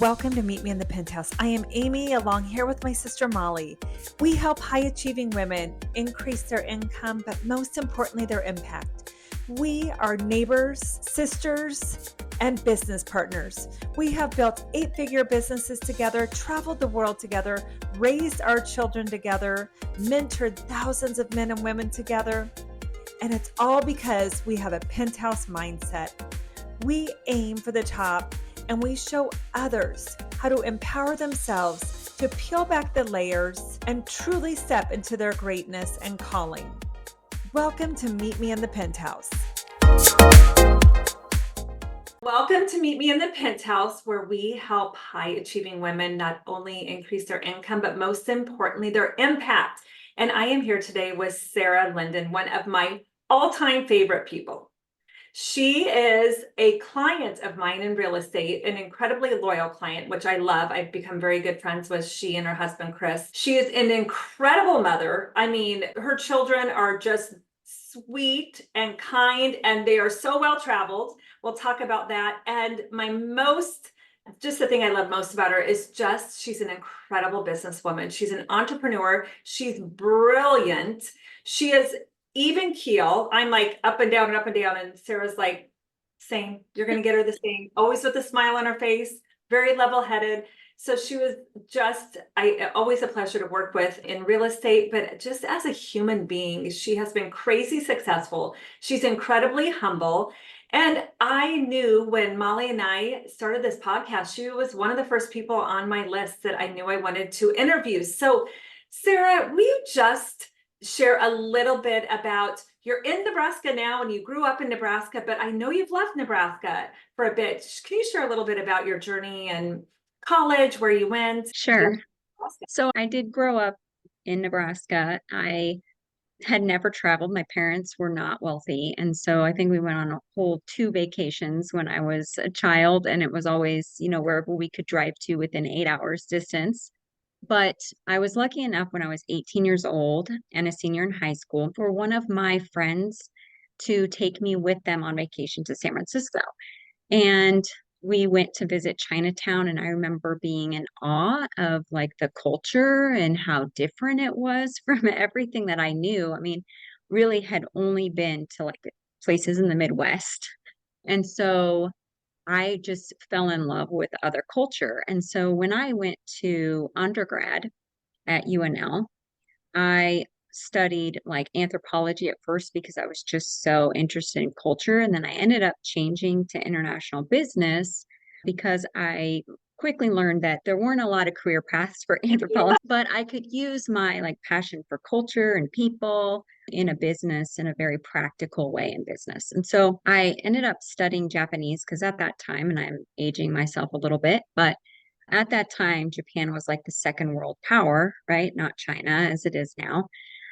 Welcome to Meet Me in the Penthouse. I am Amy, along here with my sister Molly. We help high-achieving women increase their income, but most importantly, their impact. We are neighbors, sisters, and business partners. We have built 8-figure businesses together, traveled the world together, raised our children together, mentored thousands of men and women together, and it's all because we have a penthouse mindset. We aim for the top, and we show others how to empower themselves to peel back the layers and truly step into their greatness and calling. Welcome to Meet Me in the Penthouse. Welcome to Meet Me in the Penthouse, where we help high-achieving women not only increase their income, but most importantly, their impact. And I am here today with Sarah Linden, one of my all-time favorite people. She is a client of mine in real estate, an incredibly loyal client, which I love. I've become very good friends with she and her husband, Chris. She is an incredible mother. I mean, her children are just sweet and kind, and they are so well-traveled. We'll talk about that. And just the thing I love most about her is she's an incredible businesswoman. She's an entrepreneur. She's brilliant. She is even keel. I'm like up and down and up and down. And Sarah's like, same, you're going to get her the same, always with a smile on her face, very level-headed. So she was always a pleasure to work with in real estate, but just as a human being, she has been crazy successful. She's incredibly humble. And I knew when Molly and I started this podcast, she was one of the first people on my list that I knew I wanted to interview. So Sarah, will you just share a little bit about, you're in Nebraska now and you grew up in Nebraska, but I know you've left Nebraska for a bit. Can you share a little bit about your journey and college, where you went? Sure. So I did grow up in Nebraska. I had never traveled. My parents were not wealthy. And so I think we went on a whole 2 vacations when I was a child. And it was always, wherever we could drive to within 8 hours distance. But I was lucky enough when I was 18 years old and a senior in high school for one of my friends to take me with them on vacation to San Francisco. And we went to visit Chinatown, and I remember being in awe of like the culture and how different it was from everything that I knew. I mean, really had only been to like places in the Midwest. And so I just fell in love with other culture. And so when I went to undergrad at UNL, I studied like anthropology at first because I was just so interested in culture. And then I ended up changing to international business because I quickly learned that there weren't a lot of career paths for anthropology, but I could use my like passion for culture and people in a business in a very practical way in business. And so I ended up studying Japanese because at that time, and I'm aging myself a little bit, but at that time, Japan was like the second world power, right? Not China as it is now.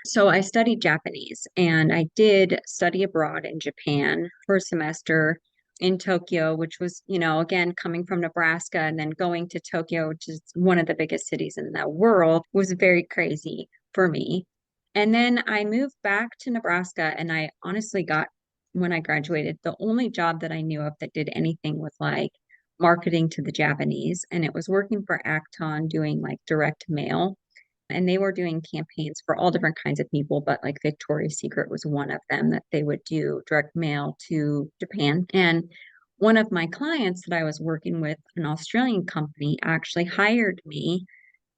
So I studied Japanese, and I did study abroad in Japan for a semester in Tokyo, which was, again, coming from Nebraska and then going to Tokyo, which is one of the biggest cities in the world, was very crazy for me. And then I moved back to Nebraska, and I honestly got, when I graduated, the only job that I knew of that did anything with like marketing to the Japanese. And it was working for Acton doing like direct mail. And they were doing campaigns for all different kinds of people, but like Victoria's Secret was one of them that they would do direct mail to Japan. And one of my clients that I was working with, an Australian company, actually hired me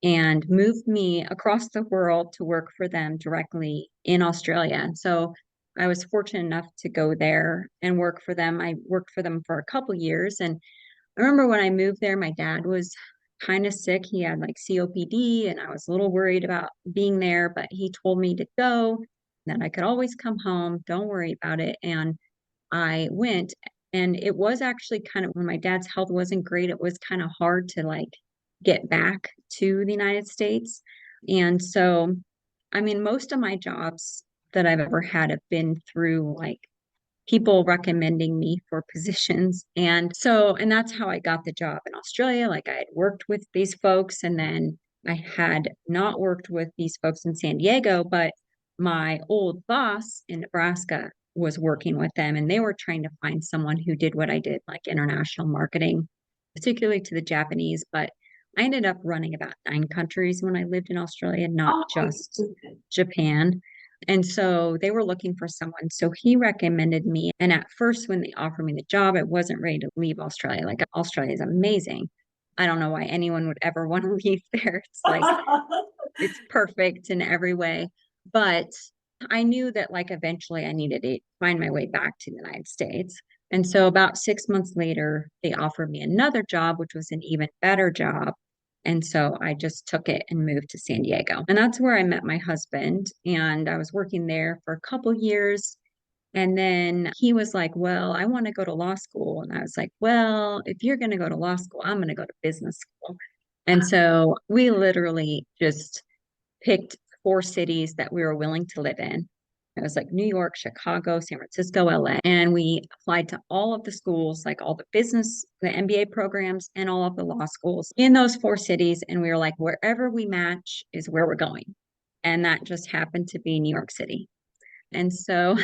and moved me across the world to work for them directly in Australia. And so I was fortunate enough to go there and work for them. I worked for them for a couple years. And I remember when I moved there, my dad was kind of sick. He had like COPD, and I was a little worried about being there, but he told me to go, that I could always come home. Don't worry about it. And I went, and it was actually kind of when my dad's health wasn't great, it was kind of hard to like get back to the United States. And so, I mean, most of my jobs that I've ever had have been through like people recommending me for positions. And that's how I got the job in Australia. Like I had worked with these folks, and then I had not worked with these folks in San Diego, but my old boss in Nebraska was working with them, and they were trying to find someone who did what I did, like international marketing. particularly to the Japanese, but I ended up running about 9 countries when I lived in Australia, not Oh my just goodness. Japan. And so they were looking for someone. So he recommended me. And at first, when they offered me the job, I wasn't ready to leave Australia. Like, Australia is amazing. I don't know why anyone would ever want to leave there. It's like, it's perfect in every way. But I knew that like eventually I needed to find my way back to the United States. And so about 6 months later, they offered me another job, which was an even better job. And so I just took it and moved to San Diego. And that's where I met my husband. And I was working there for a couple years. And then he was like, well, I want to go to law school. And I was like, well, if you're going to go to law school, I'm going to go to business school. And so we literally just picked 4 cities that we were willing to live in. It was like New York, Chicago, San Francisco, LA. And we applied to all of the schools, like all the business, the MBA programs, and all of the law schools in those 4 cities. And we were like, wherever we match is where we're going. And that just happened to be New York City. And so,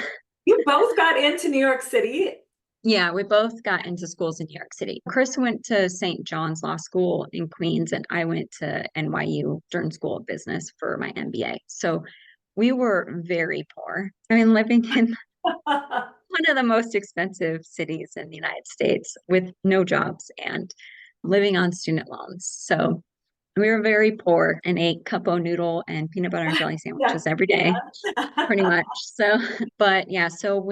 You both got into New York City. yeah, we both got into schools in New York City. Chris went to St. John's Law School in Queens, and I went to NYU Stern School of Business for my MBA. So we were very poor. I mean, living in one of the most expensive cities in the United States with no jobs and living on student loans. So we were very poor and ate cup o' noodle and peanut butter and jelly Yeah, sandwiches every day, yeah. pretty much. So, but yeah, so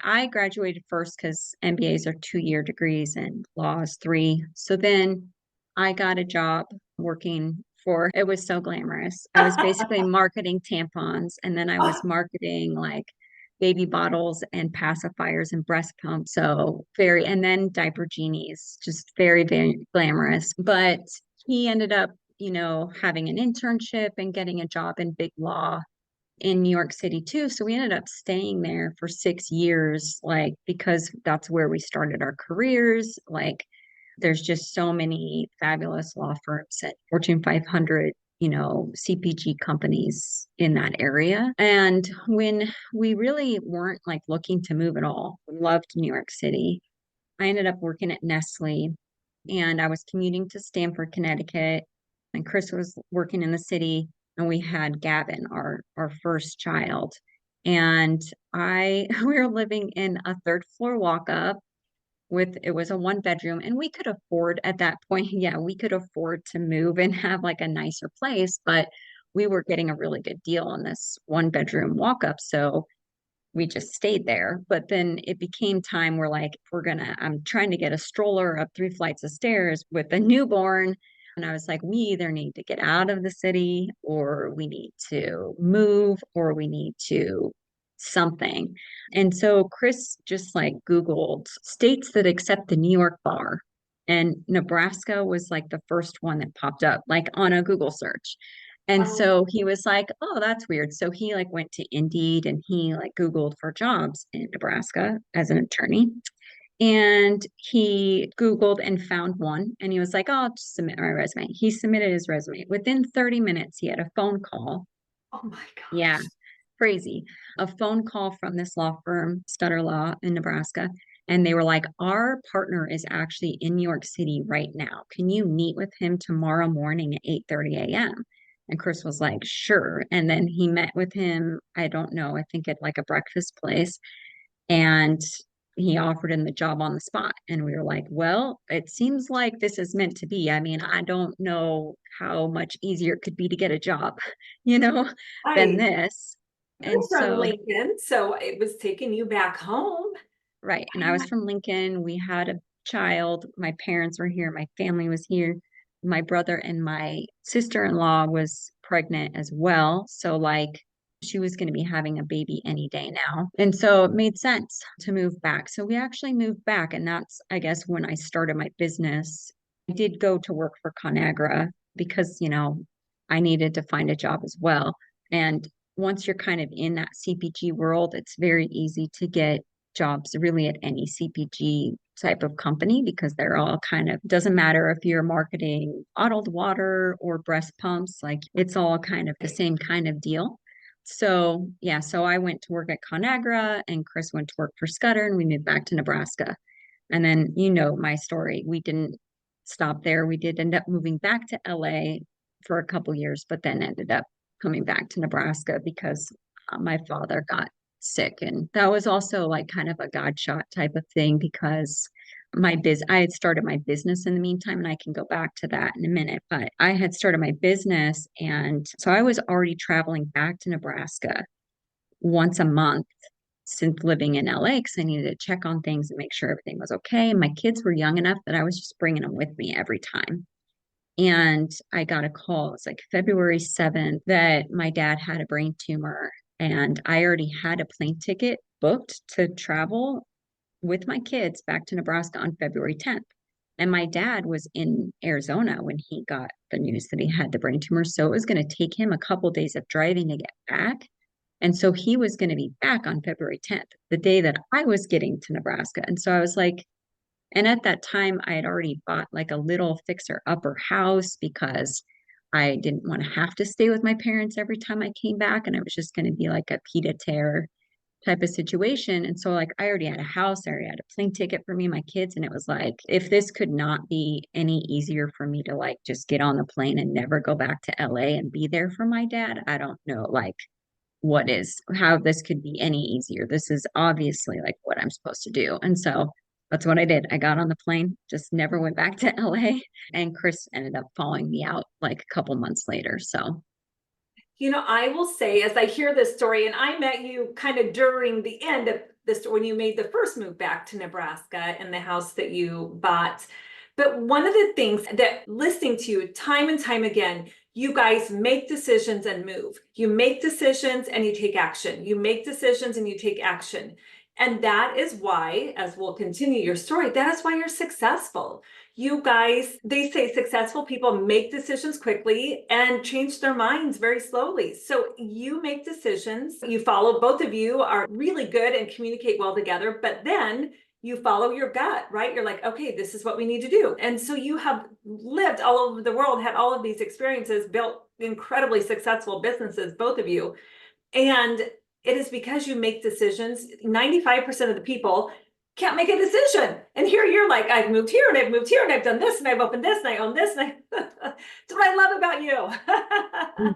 I graduated first because MBAs are 2-year degrees and law is 3. So then I got a job working for, it was so glamorous. I was basically marketing tampons, and then I was marketing like baby bottles and pacifiers and breast pumps. So very, and then diaper genies, just very, very glamorous. But he ended up, having an internship and getting a job in big law in New York City too. So we ended up staying there for 6 years, like, because that's where we started our careers. Like, there's just so many fabulous law firms at Fortune 500, CPG companies in that area. And when we really weren't like looking to move at all, we loved New York City. I ended up working at Nestle, and I was commuting to Stamford, Connecticut, and Chris was working in the city, and we had Gavin, our first child. And we were living in a third floor walk up with, it was a 1 bedroom, and we could afford at that point, yeah, we could afford to move and have like a nicer place, but we were getting a really good deal on this 1 bedroom walk up. So we just stayed there. But then it became time where like, I'm trying to get a stroller up 3 flights of stairs with a newborn. And I was like, we either need to get out of the city, or we need to move, or we need to something. And so Chris just like Googled states that accept the New York bar. And Nebraska was like the first one that popped up, like on a Google search. And Oh, so he was like, oh, that's weird. So he like went to Indeed and he like Googled for jobs in Nebraska as an attorney. And he Googled and found one. And he was like, oh, I'll just submit my resume. He submitted his resume. Within 30 minutes, he had a phone call. oh my Yeah, gosh. crazy. A phone call from this law firm, Stutter Law in Nebraska. And they were like, our partner is actually in New York City right now. Can you meet with him tomorrow morning at 8:30 a.m.? And Chris was like, sure. And then he met with him, I don't know, I think at like a breakfast place. And he offered him the job on the spot. And we were like, well, it seems like this is meant to be. I mean, I don't know how much easier it could be to get a job, you know, than I, this. you're And from so, Lincoln, so it was taking you back home. right. And I was from Lincoln. We had a child. My parents were here. My family was here. My brother and my sister-in-law was pregnant as well. So, like, she was going to be having a baby any day now. And so it made sense to move back. So we actually moved back. And that's, I guess, when I started my business. I did go to work for ConAgra because, I needed to find a job as well. And once you're kind of in that CPG world, it's very easy to get jobs really at any CPG type of company because they're all kind of, doesn't matter if you're marketing bottled water or breast pumps, like it's all kind of the same kind of deal. So yeah, so I went to work at ConAgra and Chris went to work for Scudder, and we moved back to Nebraska. And then my story. We didn't stop there. We did end up moving back to LA for a couple years, but then ended up coming back to Nebraska because my father got sick. And that was also like kind of a God shot type of thing because I had started my business in the meantime, and I can go back to that in a minute. But I had started my business, and so I was already traveling back to Nebraska once a month since living in LA because I needed to check on things and make sure everything was okay. My kids were young enough that I was just bringing them with me every time. And I got a call, it was like February 7th, that my dad had a brain tumor. And I already had a plane ticket booked to travel with my kids back to Nebraska on February 10th. And my dad was in Arizona when he got the news that he had the brain tumor. So it was going to take him a couple days of driving to get back. And so he was going to be back on February 10th, the day that I was getting to Nebraska. And so I was like, and at that time, I had already bought like a little fixer upper house because I didn't want to have to stay with my parents every time I came back. And it was just going to be like a pied a terre type of situation. And so, like, I already had a house, I already had a plane ticket for me and my kids. And it was like, if this could not be any easier for me to like just get on the plane and never go back to LA and be there for my dad, I don't know, like, how this could be any easier. This is obviously like what I'm supposed to do. And so that's what I did. I got on the plane, just never went back to LA. And Chris ended up following me out like a couple months later. So, I will say, as I hear this story, and I met you kind of during the end of this, when you made the first move back to Nebraska in the house that you bought. But one of the things that listening to you time and time again, you guys make decisions and move. You make decisions and you take action. You make decisions and you take action. And that is why, as we'll continue your story, that is why you're successful. You guys, they say successful people make decisions quickly and change their minds very slowly. So you make decisions, you follow, both of you are really good and communicate well together, but then you follow your gut, right? You're like, okay, this is what we need to do. And so you have lived all over the world, had all of these experiences, built incredibly successful businesses, both of you. And it is because you make decisions. 95% of the people can't make a decision. And here you're like, I've moved here and I've moved here and I've done this and I've opened this and I own this. And that's what I love about you.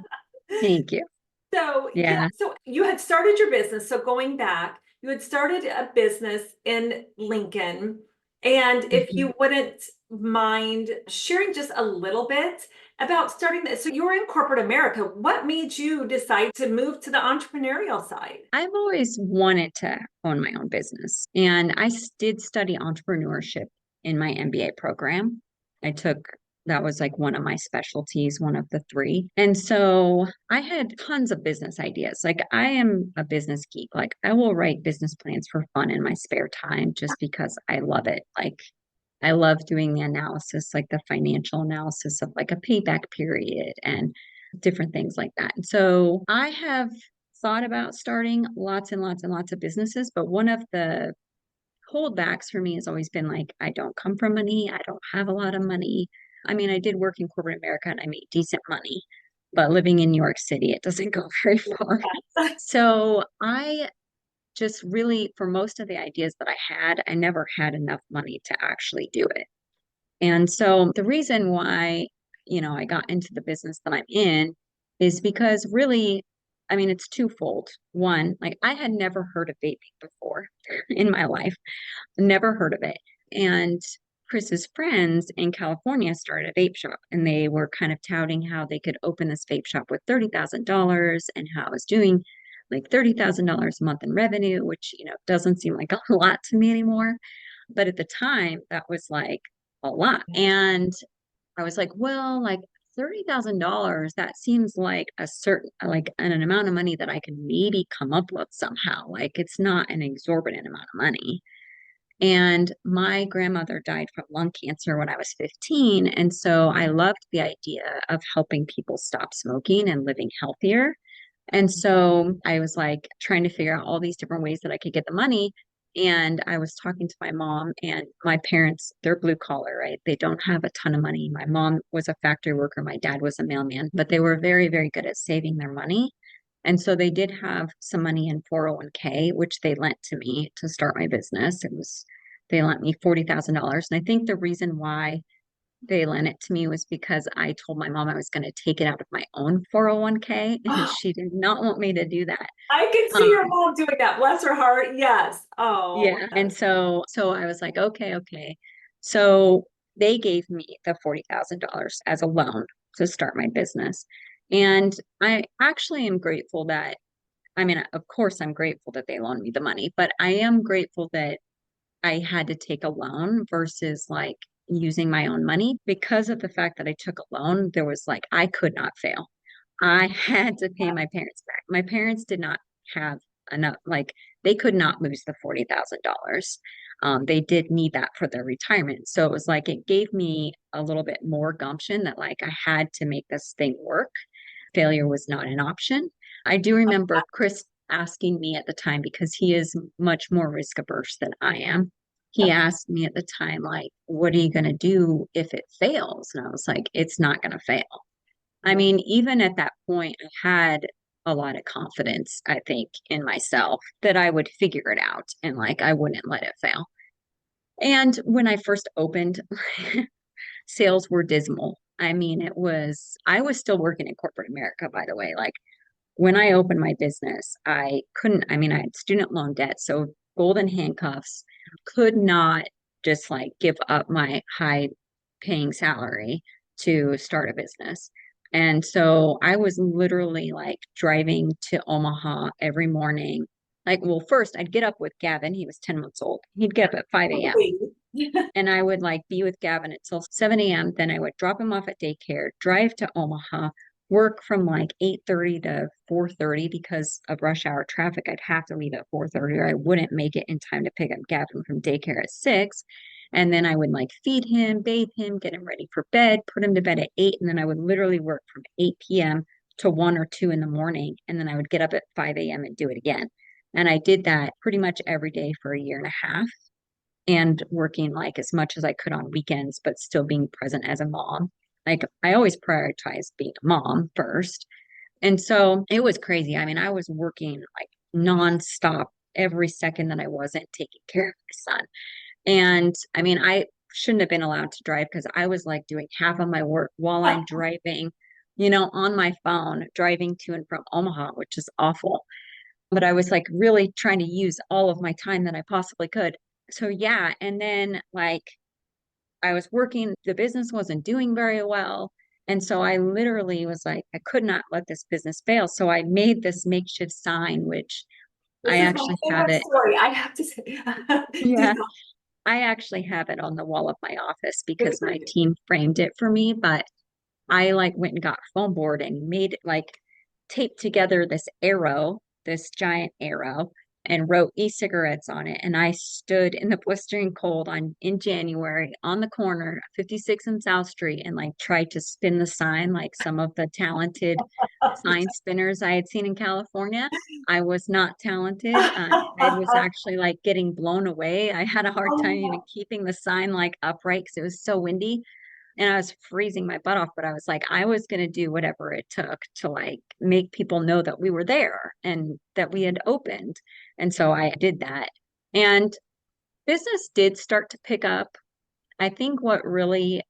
thank you. So, Yeah. so you had started your business. So going back, you had started a business in Lincoln. And if Mhm. you wouldn't mind sharing just a little bit about starting this. So you were in corporate America. What made you decide to move to the entrepreneurial side? I've always wanted to own my own business. And did study entrepreneurship in my MBA program. I took That was like one of my specialties, one of the three. And so I had tons of business ideas. Like, I am a business geek. Like, I will write business plans for fun in my spare time just because I love it. Like, I love doing the analysis, like the financial analysis of like a payback period and different things like that. And so I have thought about starting lots and lots and lots of businesses, but one of the holdbacks for me has always been like, I don't come from money. I don't have a lot of money. I mean, I did work in corporate America and I made decent money, but living in New York City, it doesn't go very far. So I just really, for most of the ideas that I had, I never had enough money to actually do it. And so the reason why, I got into the business that I'm in is because really, I mean, it's twofold. One, like, I had never heard of vaping before in my life, never heard of it. And Chris's friends in California started a vape shop, and they were kind of touting how they could open this vape shop with $30,000 and how it was doing like $30,000 a month in revenue, which, doesn't seem like a lot to me anymore. But at the time, that was like a lot. And I was like, well, like $30,000, that seems like like an amount of money that I could maybe come up with somehow. Like, it's not an exorbitant amount of money. And my grandmother died from lung cancer when I was 15. And so I loved the idea of helping people stop smoking and living healthier. And so I was like trying to figure out all these different ways that I could get the money. And I was talking to my mom, and my parents, they're blue collar, right? They don't have a ton of money. My mom was a factory worker. My dad was a mailman, but they were very, very good at saving their money. And so they did have some money in 401k, which they lent to me to start my business. They lent me $40,000. And I think the reason why they lent it to me was because I told my mom I was going to take it out of my own 401k, and Oh, she did not want me to do that. I can see your Um, mom doing that. Bless her heart. Yes. Oh, yeah. And yes. so I was like, okay, okay. So they gave me the $40,000 as a loan to start my business. And I actually am grateful that, I mean, of course, I'm grateful that they loaned me the money, but I am grateful that I had to take a loan versus like using my own money because of the fact that I took a loan. There was like, I could not fail. I had to pay my parents back. My parents did not have enough, like, they could not lose the $40,000. They did need that for their retirement. So it was like, it gave me a little bit more gumption that, like, I had to make this thing work. Failure was not an option. I do remember Chris asking me at the time, because he is much more risk averse than I am. He asked me at the time, like, what are you going to do if it fails? And I was like, it's not going to fail. I Yeah. mean, even at that point, I had a lot of confidence, I think, in myself that I would figure it out and like I wouldn't let it fail. And when I first opened, sales were dismal. I mean, I was still working in corporate America, by the way. Like when I opened my business, I couldn't, I mean, I had student loan debt, so golden handcuffs, could not just like give up my high paying salary to start a business. And so I was literally like driving to Omaha every morning. Like, well, first I'd get up with Gavin. He was 10 months old. He'd get up at 5 a.m. Wait. And I would like be with Gavin until 7 a.m. Then I would drop him off at daycare, drive to Omaha, work from like 8:30 to 4:30 because of rush hour traffic. I'd have to leave at 4:30 or I wouldn't make it in time to pick up Gavin from daycare at 6. And then I would like feed him, bathe him, get him ready for bed, put him to bed at 8. And then I would literally work from 8 p.m. to 1 or 2 in the morning. And then I would get up at 5 a.m. and do it again. And I did that pretty much every day for a year and a half, and working like as much as I could on weekends, but still being present as a mom. Like I always prioritized being a mom first. And so it was crazy. I mean, I was working like nonstop every second that I wasn't taking care of my son. And I mean, I shouldn't have been allowed to drive because I was like doing half of my work while I'm driving, on my phone, driving to and from Omaha, which is awful. But I was like really trying to use all of my time that I possibly could. So yeah, and then like I was working, the business wasn't doing very well. And so I literally was like, I could not let this business fail. So I made this makeshift sign, which This I is my actually have favorite it. story. I have to say. Do Yeah, tell. I actually have it on the wall of my office Good because for my you. team framed it for me. But I like went and got foam board and made like taped together this arrow, this giant arrow, and wrote e-cigarettes on it. And I stood in the blistering cold in January on the corner, 56 and South Street, and like tried to spin the sign like some of the talented sign spinners I had seen in California. I was not talented. I was actually like getting blown away. I had a hard time even Oh, keeping the sign like upright because it was so windy and I was freezing my butt off, but I was like, I was going to do whatever it took to like make people know that we were there and that we had opened. And so I did that. And business did start to pick up. I think what really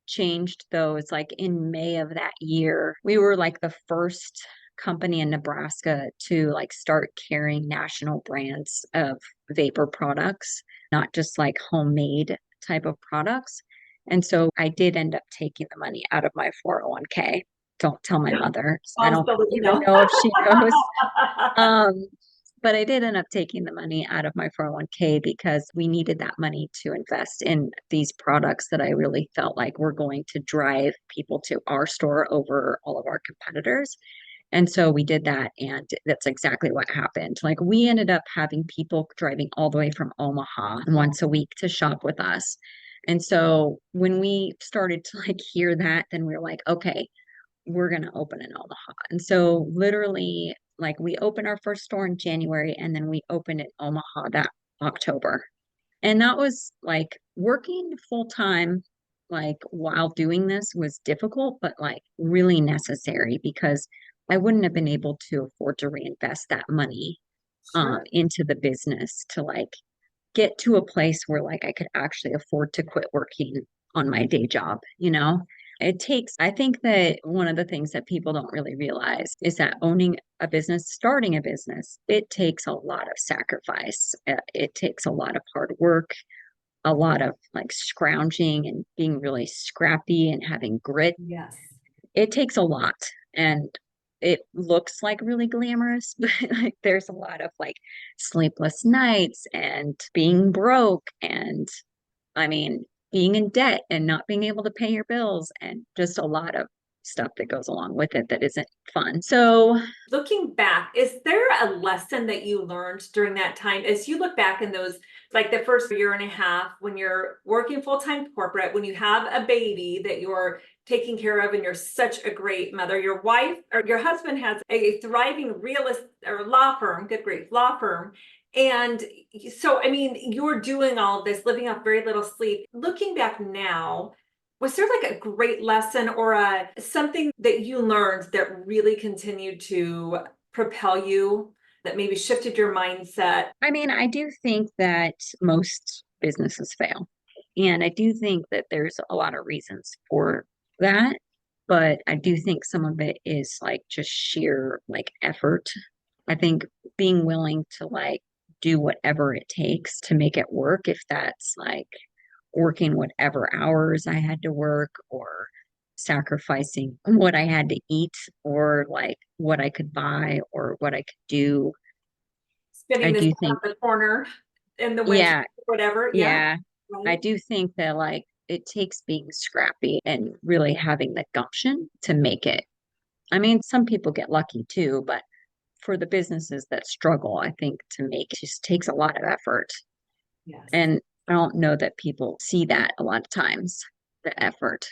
changed though is like in May of that year, we were like the first company in Nebraska to like start carrying national brands of vapor products, not just like homemade type of products. And so I did end up taking the money out of my 401k. Don't tell my yeah. mother. I Mom don't still doesn't even know. know if she knows. Um, but I did end up taking the money out of my 401k because we needed that money to invest in these products that I really felt like were going to drive people to our store over all of our competitors. And so we did that, and that's exactly what happened. Like we ended up having people driving all the way from Omaha once a week to shop with us. And so when we started to like hear that, then we were like, okay, we're going to open in Omaha. And so literally like we opened our first store in January and then we opened in Omaha that October. And that was like working full time, like while doing this was difficult, but like really necessary because I wouldn't have been able to afford to reinvest that money Sure. into the business to like get to a place where like I could actually afford to quit working on my day job, I think that one of the things that people don't really realize is that owning a business, starting a business, it takes a lot of sacrifice. It takes a lot of hard work, a lot of like scrounging and being really scrappy and having grit. Yes. It takes a lot. And it looks like really glamorous, but like there's a lot of like sleepless nights and being broke and I mean, being in debt and not being able to pay your bills and just a lot of stuff that goes along with it that isn't fun. So, Looking back, is there a lesson that you learned during that time as you look back in those, like the first year and a half when you're working full-time corporate, when you have a baby that you're taking care of and you're such a great mother, your wife or your husband has a thriving real estate or law firm, good grief, law firm. And so, I mean, you're doing all of this, living off very little sleep. Looking back now, was there like a great lesson or something that you learned that really continued to propel you, that maybe shifted your mindset? I mean, I do think that most businesses fail. And I do think that there's a lot of reasons for that. But I do think some of it is like just sheer like effort. I think being willing to like do whatever it takes to make it work, if that's like working whatever hours I had to work or sacrificing what I had to eat or like what I could buy or what I could do. Spinning I this do on think, the corner in the winter, yeah, whatever. Yeah, yeah, I right. do think that like it takes being scrappy and really having the gumption to make it. I mean, some people get lucky too, but for the businesses that struggle, I think to make it just takes a lot of effort. Yes. And I don't know that people see that a lot of times, the effort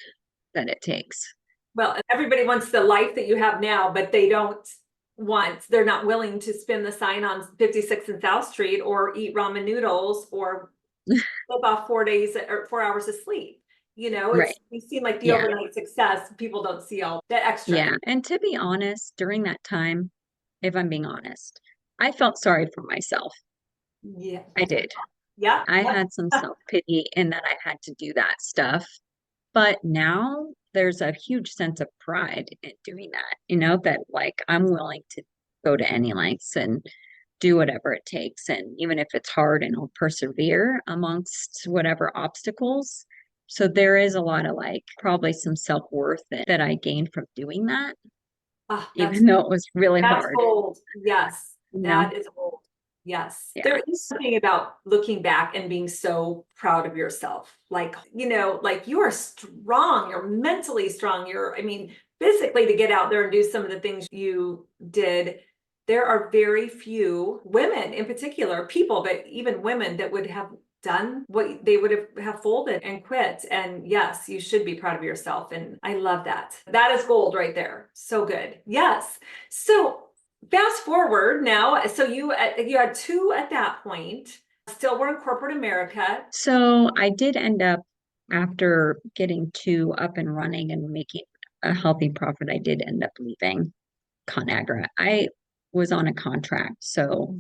that it takes. Well, everybody wants the life that you have now, but they're not willing to spin the sign on 56 and South Street or eat ramen noodles or live off 4 days or 4 hours of sleep. Right. We seem like the Yeah. overnight success. People don't see all the extra. Yeah. And to be honest, during that time, if I'm being honest, I felt sorry for myself. Yeah. I did. Yeah. I Yep. had some self-pity in that I had to do that stuff. But now there's a huge sense of pride in doing that, that like I'm willing to go to any lengths and do whatever it takes. And even if it's hard and I'll persevere amongst whatever obstacles. So there is a lot of like probably some self-worth that I gained from doing that, Ah, even though it was really that's hard, gold. Yes, you know? that is gold. Yes. Yeah. There is something about looking back and being so proud of yourself. Like you are strong, you're mentally strong. I mean, physically to get out there and do some of the things you did. There are very few women in particular, people, but even women that would have done what they would have folded and quit. And yes, you should be proud of yourself. And I love that. That is gold right there. So good. Yes. So fast forward now. So you had two at that point. Still were in corporate America. So I did end up, after getting two up and running and making a healthy profit, I did end up leaving ConAgra. I was on a contract. So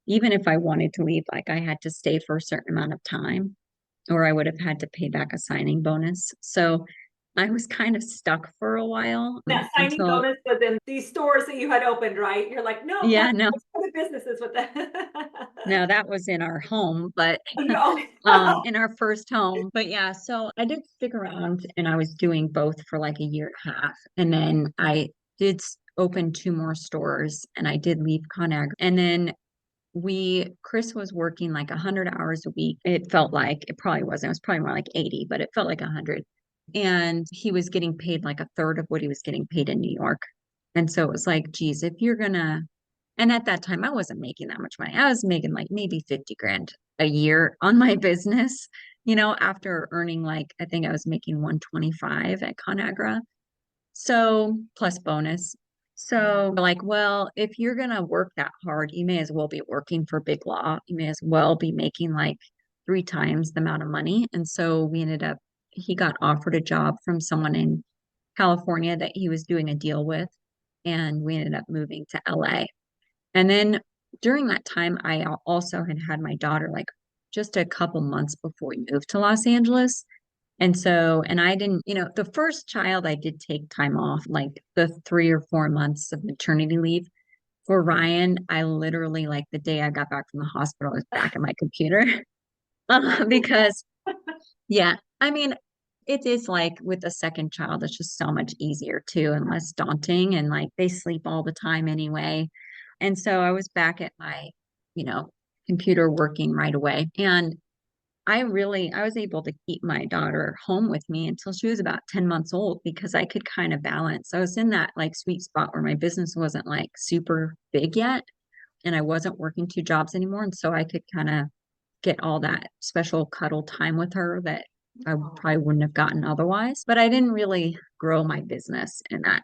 even if I wanted to leave, like I had to stay for a certain amount of time, or I would have had to pay back a signing bonus. So I was kind of stuck for a while That signing until, bonus was in these stores that you had opened, right? You're like, no, yeah, that's no, for the businesses with that. no, that was in our home, but No. in our first home. But yeah, so I did stick around and I was doing both for like a year and a half. And then I did open two more stores and I did leave ConAgra. And then Chris was working like 100 hours a week. It felt like it probably wasn't, it was probably more like 80, but it felt like 100. And he was getting paid like a third of what he was getting paid in New York. And so it was like, geez, if you're gonna, and at that time I wasn't making that much money. I was making like maybe 50 grand a year on my business, after earning like, I think I was making 125 at ConAgra. So plus bonus. So like, well, if you're gonna work that hard, you may as well be working for Big Law. You may as well be making like three times the amount of money. And so he got offered a job from someone in California that he was doing a deal with, and we ended up moving to LA. And then during that time, I also had my daughter like just a couple months before we moved to Los Angeles. And so, and I didn't, the first child I did take time off, like the 3 or 4 months of maternity leave. For Ryan, I literally, like the day I got back from the hospital, I was back at my computer. Because yeah, I mean, it is like with a second child, it's just so much easier too and less daunting. And like they sleep all the time anyway. And so I was back at my, you know, computer working right away. And I was able to keep my daughter home with me until she was about 10 months old because I could kind of balance. I was in that like sweet spot where my business wasn't like super big yet and I wasn't working 2 jobs anymore. And so I could kind of get all that special cuddle time with her that I probably wouldn't have gotten otherwise. But I didn't really grow my business in that,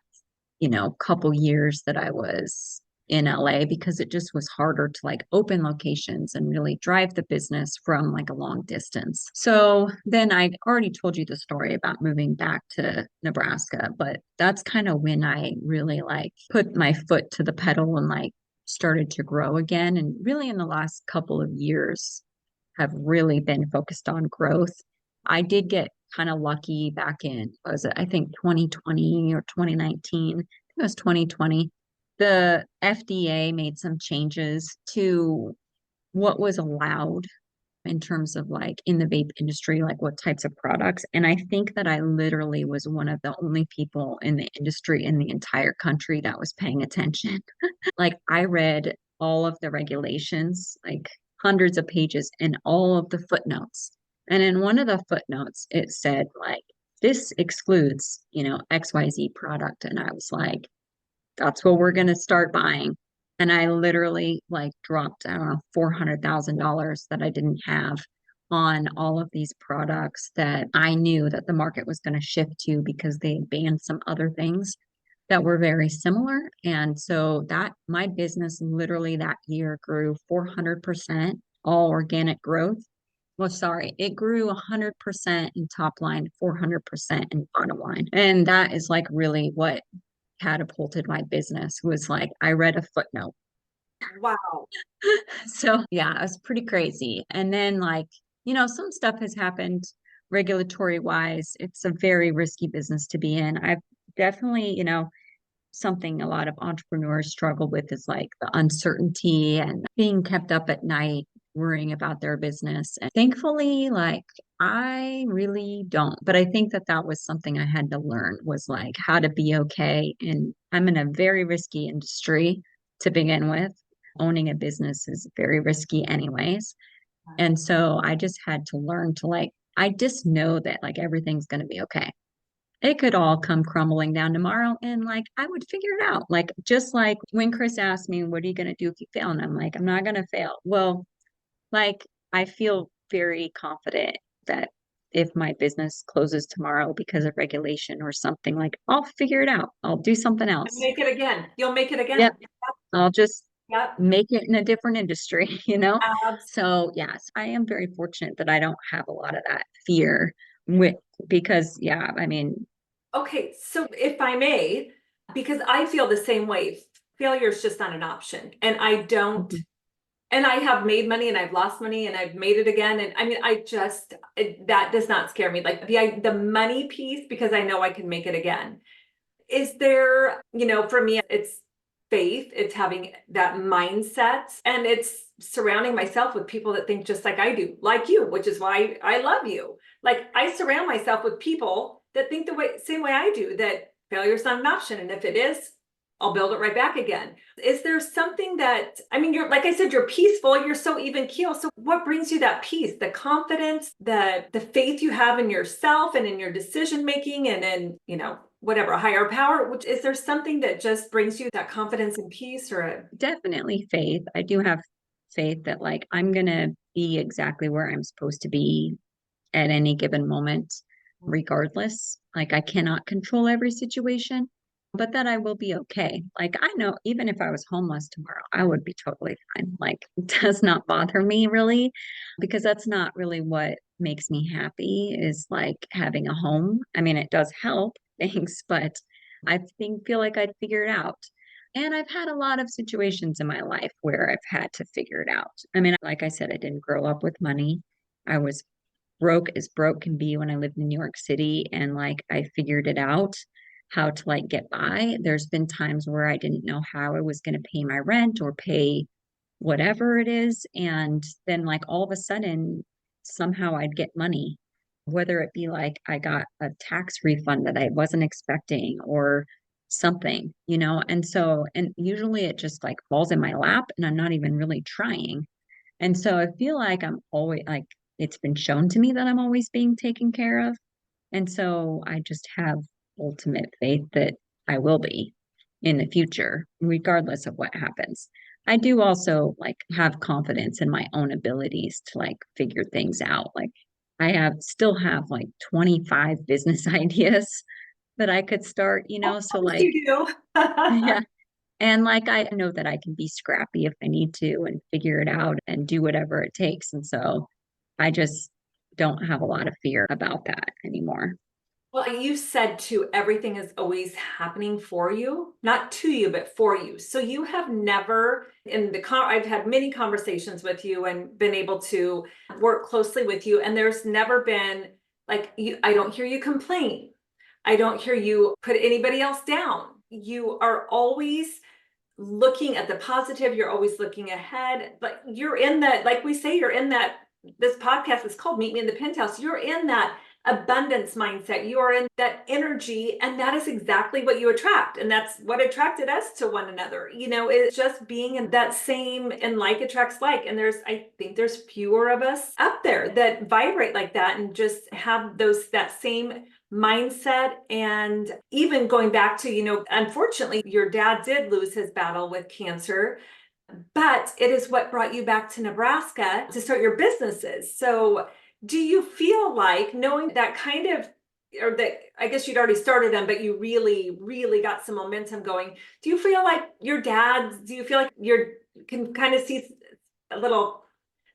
couple years that I was in LA because it just was harder to like open locations and really drive the business from like a long distance. So then I already told you the story about moving back to Nebraska, but that's kind of when I really like put my foot to the pedal and like started to grow again. And really in the last couple of years, have really been focused on growth. I did get kind of lucky back in, was it, I think 2020 or 2019? I think it was 2020. The FDA made some changes to what was allowed in terms of like in the vape industry, like what types of products. And I think that I literally was one of the only people in the industry in the entire country that was paying attention. Like I read all of the regulations, like hundreds of pages and all of the footnotes. And in one of the footnotes, it said like, this excludes, XYZ product. And I was like, that's what we're going to start buying. And I literally like dropped, I don't know, $400,000 that I didn't have on all of these products that I knew that the market was going to shift to because they banned some other things that were very similar. And so that my business literally that year grew 400%, all organic growth. Well, sorry, it grew 100% in top line, 400% in bottom line. And that is like really what catapulted my business was like I read a footnote. Wow. So yeah, it was pretty crazy. And then like, some stuff has happened regulatory wise. It's a very risky business to be in. I've definitely, something a lot of entrepreneurs struggle with is like the uncertainty and being kept up at night, worrying about their business. And thankfully, like I really don't, but I think that that was something I had to learn was like how to be okay. And I'm in a very risky industry to begin with. Owning a business is very risky, anyways. And so I just had to learn to like, I just know that like everything's going to be okay. It could all come crumbling down tomorrow and like I would figure it out. Like just like when Chris asked me, what are you going to do if you fail? And I'm like, I'm not going to fail. Well, like I feel very confident that if my business closes tomorrow because of regulation or something, like I'll figure it out. I'll do something else. Make it again. You'll make it Yep. again. I'll just Yep. make it in a different industry, you know? Abs- So yes, I am very fortunate that I don't have a lot of that fear with because yeah, I mean, Okay, so if I may, because I feel the same way, failure is just not an option. And I don't, mhm. and I have made money and I've lost money and I've made it again. And I mean, that does not scare me. Like the money piece, because I know I can make it again. Is there, for me, it's faith, it's having that mindset, and it's surrounding myself with people that think just like I do, like you, which is why I love you. Like I surround myself with people that think same way I do, that failure is not an option. And if it is, I'll build it right back again. Is there something that, I mean, you're, like I said, you're peaceful, you're so even keel. So what brings you that peace, the confidence, the faith you have in yourself and in your decision making and in, whatever, a higher power? Which is there something that just brings you that confidence and peace or Definitely faith. I do have faith that like I'm gonna be exactly where I'm supposed to be at any given moment, regardless. Like I cannot control every situation, but that I will be okay. Like I know even if I was homeless tomorrow, I would be totally fine. Like it does not bother me really, because that's not really what makes me happy is like having a home. I mean, it does help, thanks, but feel like I'd figure it out. And I've had a lot of situations in my life where I've had to figure it out. I mean, like I said, I didn't grow up with money. I was broke as broke can be when I lived in New York City and like I figured it out how to like get by. There's been times where I didn't know how I was going to pay my rent or pay whatever it is. And then like all of a sudden, somehow I'd get money, whether it be like I got a tax refund that I wasn't expecting or something, And so, and usually it just like falls in my lap and I'm not even really trying. And so I feel like I'm always like, it's been shown to me that I'm always being taken care of. And so I just have ultimate faith that I will be in the future, regardless of what happens. I do also like have confidence in my own abilities to like figure things out. Like I still have like 25 business ideas that I could start, Of so course like, you do. yeah. And like I know that I can be scrappy if I need to and figure it out and do whatever it takes. And so I just don't have a lot of fear about that anymore. Well, you said too, everything is always happening for you, not to you, but for you. So you have never, I've had many conversations with you and been able to work closely with you, and there's never been like I don't hear you complain. I don't hear you put anybody else down. You are always looking at the positive, you're always looking ahead. But you're in that, like we say, you're in that, this podcast is called Meet Me in the Penthouse. You're in that abundance mindset. You are in that energy, and that is exactly what you attract. And that's what attracted us to one another. It's just being in that same, and like attracts like. And I think there's fewer of us up there that vibrate like that and just have that same mindset. And even going back to, unfortunately, your dad did lose his battle with cancer, but it is what brought you back to Nebraska to start your businesses. So do you feel like, knowing that kind of, or that I guess you'd already started them, but you really, really got some momentum going. Do you feel like do you feel like you can kind of see a little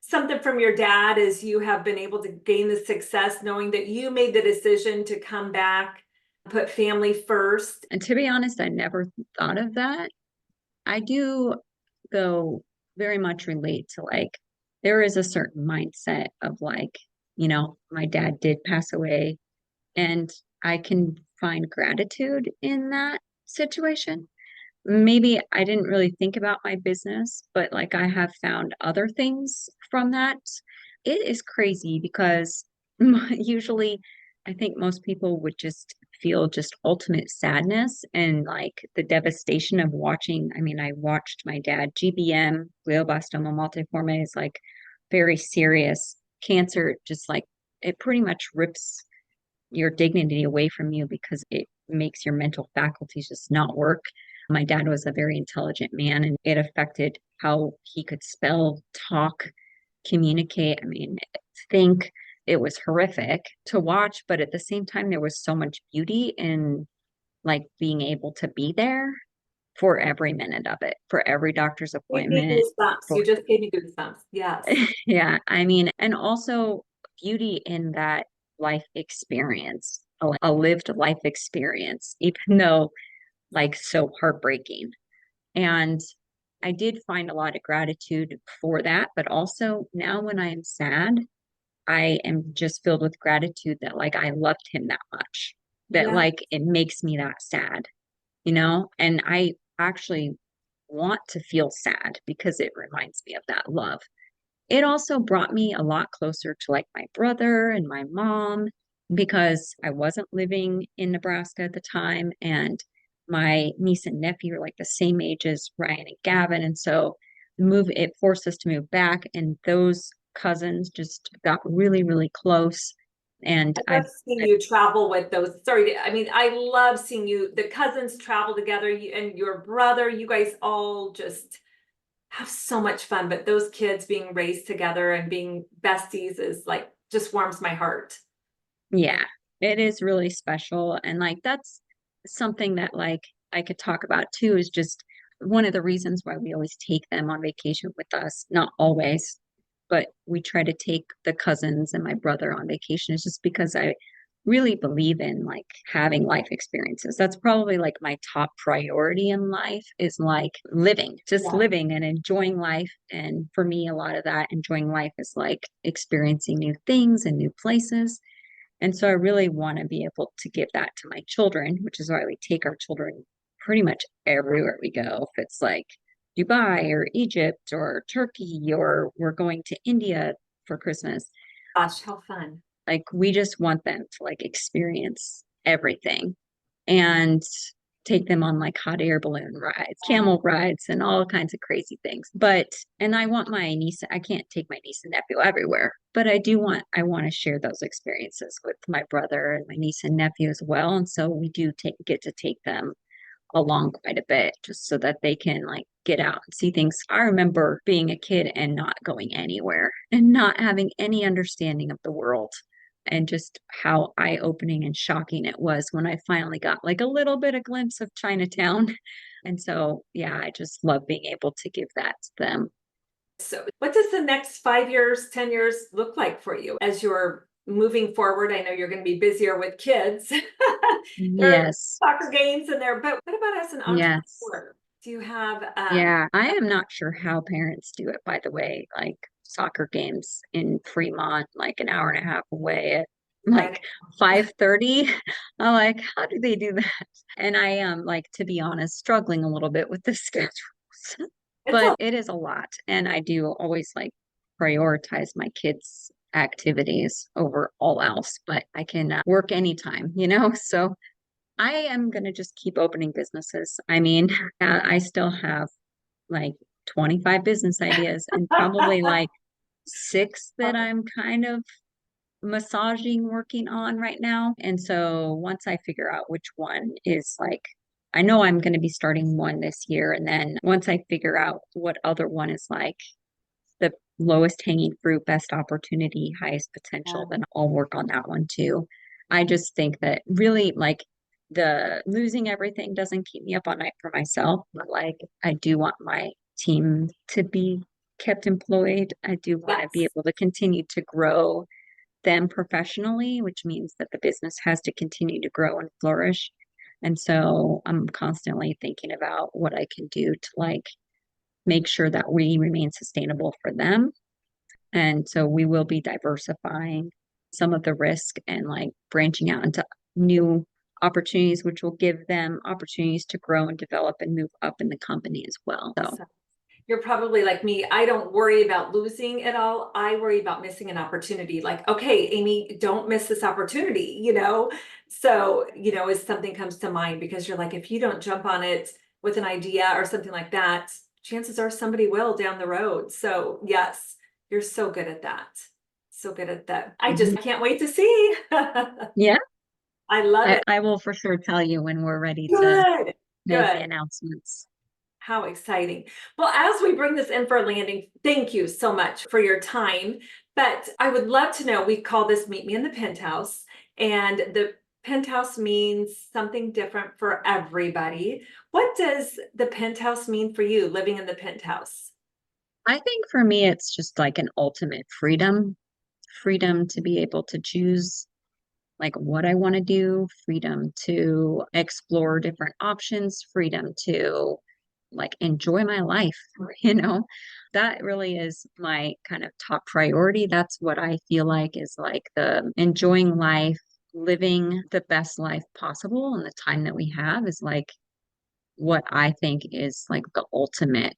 something from your dad as you have been able to gain the success, knowing that you made the decision to come back, put family first? And to be honest, I never thought of that. I do, though, very much relate to like, there is a certain mindset of like, my dad did pass away, and I can find gratitude in that situation. Maybe I didn't really think about my business, but like I have found other things from that. It is crazy because usually I think most people would just feel just ultimate sadness and like the devastation of watching. I mean, I watched my dad, GBM, glioblastoma multiforme, is like very serious cancer, just like it pretty much rips your dignity away from you because it makes your mental faculties just not work. My dad was a very intelligent man, and it affected how he could spell, talk, communicate. I mean, think. It was horrific to watch, but at the same time, there was so much beauty in like being able to be there for every minute of it, for every doctor's Gave me appointment. goosebumps. You For just gave me goosebumps. Yes. yeah, I mean, and also beauty in that life experience, a lived life experience, even though like so heartbreaking. And I did find a lot of gratitude for that. But also now when I am sad, I am just filled with gratitude that like I loved him that much, that Yeah. like it makes me that sad. And I actually want to feel sad because it reminds me of that love. It also brought me a lot closer to like my brother and my mom because I wasn't living in Nebraska at the time, and my niece and nephew are like the same age as Ryan and Gavin. And so it forced us to move back, and those cousins just got really, really close. And I love seeing you travel with those. I mean, I love seeing the cousins travel together, and your brother. You guys all just have so much fun. But those kids being raised together and being besties is like, just warms my heart. yeah, it is really special. And like that's something that like I could talk about too, is just one of the reasons why we always take them on vacation with us. Not always, but we try to take the cousins and my brother on vacation. Is just because really believe in like having life experiences. That's probably like my top priority in life is like living, just Yeah. living and enjoying life. And for me, a lot of that enjoying life is like experiencing new things and new places. And so I really want to be able to give that to my children, which is why we take our children pretty much everywhere we go. If it's like Dubai or Egypt or Turkey, or we're going to India for Christmas, Gosh, how fun. like we just want them to like experience everything and take them on like hot air balloon rides, camel rides, and all kinds of crazy things. But, and I want my niece, I can't take my niece and nephew everywhere, but I want to share those experiences with my brother and my niece and nephew as well. And so we do get to take them along quite a bit just so that they can like get out and see things. I remember being a kid and not going anywhere and not having any understanding of the world and just how eye-opening and shocking it was when I finally got like a little bit of glimpse of Chinatown. And so, yeah, I just love being able to give that to them. So what does the next 5 years, 10 years look like for you as you're moving forward? I know you're going to be busier with kids. There are Yes. soccer games in there, but what about as an Yes. entrepreneur? Do you have Yeah, I am not sure how parents do it, by the way, like soccer games in Fremont, like an hour and a half away at I like 5:30. I'm like, how do they do that? And I am like, to be honest, struggling a little bit with the schedules. it's But a it is a lot. And I do always like prioritize my kids' activities over all else, but I can work anytime, you know? So I am going to just keep opening businesses. I mean, I still have like 25 business ideas and probably like six that I'm kind of massaging, working on right now. And so once I figure out which one is like, I know I'm going to be starting one this year. And then once I figure out what other one is like the lowest hanging fruit, best opportunity, highest potential, then I'll work on that one too. I just think that really like the losing everything doesn't keep me up all night for myself, but like I do want my team to be kept employed. I do want to be yes. able to continue to grow them professionally, which means that the business has to continue to grow and flourish. And so I'm constantly thinking about what I can do to like make sure that we remain sustainable for them. And so we will be diversifying some of the risk and like branching out into new opportunities, which will give them opportunities to grow and develop and move up in the company as well. So Awesome. You're probably like me. I don't worry about losing it all. I worry about missing an opportunity. Like, okay, Amy, don't miss this opportunity, you know? So, as something comes to mind, because you're like, if you don't jump on it with an idea or something like that, chances are somebody will down the road. So, yes, you're so good at that. So good at that. I just can't wait to see. yeah, I love it. I will for sure tell you when we're ready to Good, make the good. announcements. How exciting. Well, as we bring this in for a landing, thank you so much for your time. But I would love to know, we call this Meet Me in the Penthouse, and the penthouse means something different for everybody. What does the penthouse mean for you, living in the penthouse? I think for me, it's just like an ultimate freedom to be able to choose like what I want to do, freedom to explore different options, freedom to like enjoy my life, you know. That really is my kind of top priority. That's what I feel like is like the enjoying life, living the best life possible and the time that we have is like what I think is like the ultimate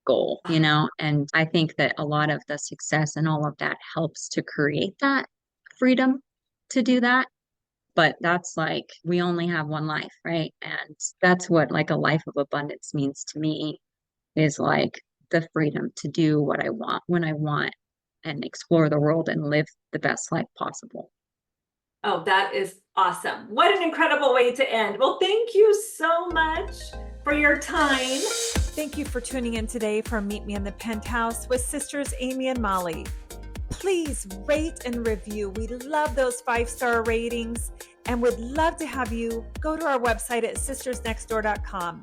goal, you know? And I think that a lot of the success and all of that helps to create that freedom to do that. But that's like, we only have one life, right? And that's what like a life of abundance means to me is like the freedom to do what I want when I want and explore the world and live the best life possible. Oh, that is awesome. What an incredible way to end. Well, thank you so much for your time. Thank you for tuning in today for Meet Me in the Penthouse with sisters Amy and Molly. Please rate and review. We love those 5-star ratings and would love to have you go to our website at sistersnextdoor.com.